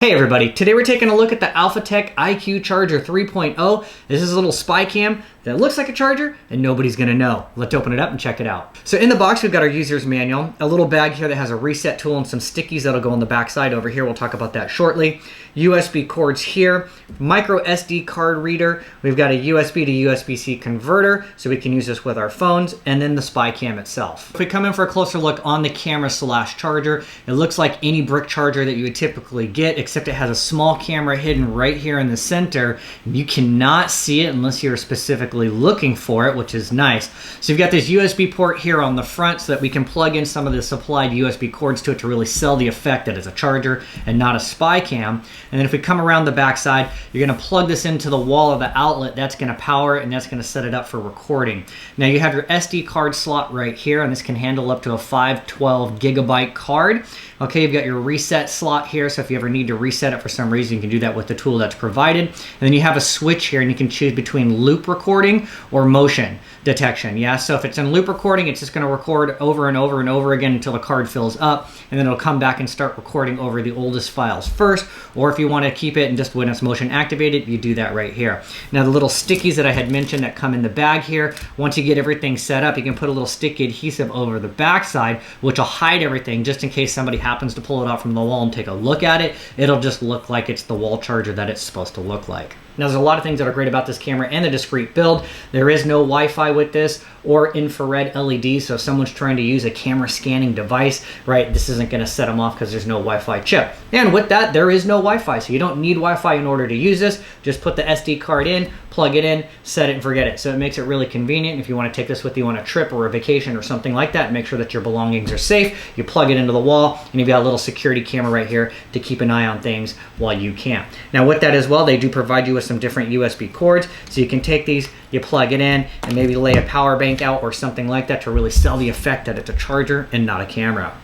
Hey everybody, today we're taking a look at the Alphatec IQ Charger 3.0. This is a little spy cam that looks like a charger and nobody's gonna know. Let's open it up and check it out. So in the box we've got our user's manual, a little bag here that has a reset tool and some stickies that'll go on the back side over here. We'll talk about that shortly. USB cords here, micro SD card reader. We've got a USB to USB-C converter so we can use this with our phones, and then the spy cam itself. If we come in for a closer look on the camera slash charger, it looks like any brick charger that you would typically get, except it has a small camera hidden right here in the center. You cannot see it unless you're specifically looking for it, which is nice. So you've got this USB port here on the front so that we can plug in some of the supplied USB cords to it to really sell the effect that it's a charger and not a spy cam. And then if we come around the back side, you're gonna plug this into the wall of the outlet. That's gonna power it and that's gonna set it up for recording. Now you have your SD card slot right here, and this can handle up to a 512 gigabyte card. Okay, you've got your reset slot here, so if you ever need to reset it for some reason, you can do that with the tool that's provided. And then you have a switch here, and you can choose between loop recording or motion detection. Yeah, so if it's in loop recording, it's just going to record over and over and over again until the card fills up, and then it'll come back and start recording over the oldest files first. Or if you want to keep it and just when it's motion activated, you do that right here. Now the little stickies that I had mentioned that come in the bag here, once you get everything set up, you can put a little sticky adhesive over the back side, which will hide everything just in case somebody happens to pull it out from the wall and take a look at it. It'll just look like it's the wall charger that it's supposed to look like. Now there's a lot of things that are great about this camera and the discrete build. There is no Wi-Fi with this or infrared LED, so if someone's trying to use a camera scanning device, right, this isn't going to set them off because there's no Wi-Fi chip. And with that, there is no Wi-Fi, so you don't need Wi-Fi in order to use this. Just put the SD card in, plug it in, set it and forget it. So it makes it really convenient if you want to take this with you on a trip or a vacation or something like that. Make sure that your belongings are safe. You plug it into the wall, and you've got a little security camera right here to keep an eye on things while you camp. Now with that as well, they do provide you with some different USB cords, so you can take these, you plug it in, and maybe lay a power bank out or something like that to really sell the effect that it's a charger and not a camera.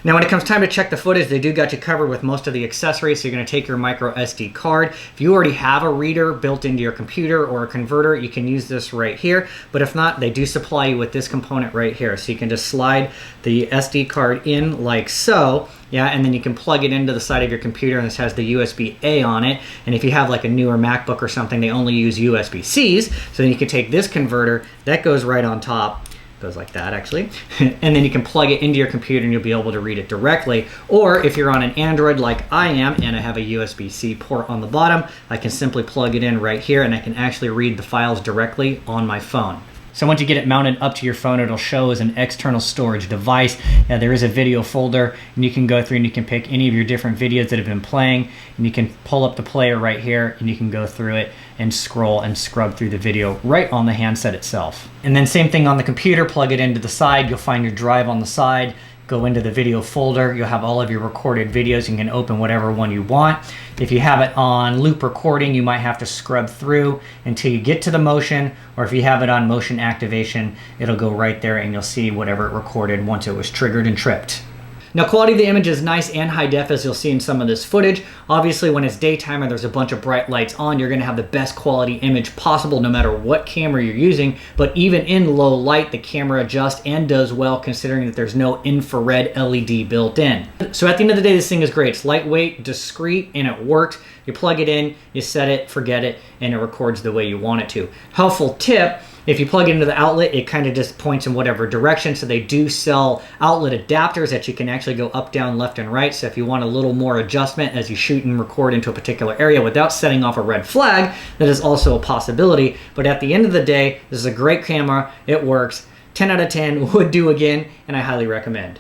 Now when it comes time to check the footage, they do got you covered with most of the accessories. So you're going to take your micro SD card. If you already have a reader built into your computer or a converter, you can use this right here. But if not, they do supply you with this component right here. So you can just slide the SD card in like so. Yeah, and then you can plug it into the side of your computer, and this has the USB-A on it. And if you have like a newer MacBook or something, they only use USB-Cs. So then you can take this converter, that goes right on top. Goes like that actually, and then you can plug it into your computer and you'll be able to read it directly. Or if you're on an Android like I am and I have a USB-C port on the bottom, I can simply plug it in right here and I can actually read the files directly on my phone. So once you get it mounted up to your phone, it'll show as an external storage device. Now there is a video folder, and you can go through and you can pick any of your different videos that have been playing, and you can pull up the player right here, and you can go through it and scroll and scrub through the video right on the handset itself. And then same thing on the computer, plug it into the side, you'll find your drive on the side, go into the video folder, you'll have all of your recorded videos, you can open whatever one you want. If you have it on loop recording, you might have to scrub through until you get to the motion, or if you have it on motion activation, it'll go right there and you'll see whatever it recorded once it was triggered and tripped. Now quality of the image is nice and high def, as you'll see in some of this footage. Obviously when it's daytime and there's a bunch of bright lights on, you're going to have the best quality image possible no matter what camera you're using. But even in low light, the camera adjusts and does well, considering that there's no infrared LED built in. So at the end of the day, this thing is great. It's lightweight, discreet, and it works. You plug it in, you set it, forget it, and it records the way you want it to. Helpful tip: if you plug it into the outlet, it kind of just points in whatever direction. So they do sell outlet adapters that you can actually go up, down, left, and right. So if you want a little more adjustment as you shoot and record into a particular area without setting off a red flag, that is also a possibility. But at the end of the day, this is a great camera. It works. 10 out of 10, would do again, and I highly recommend.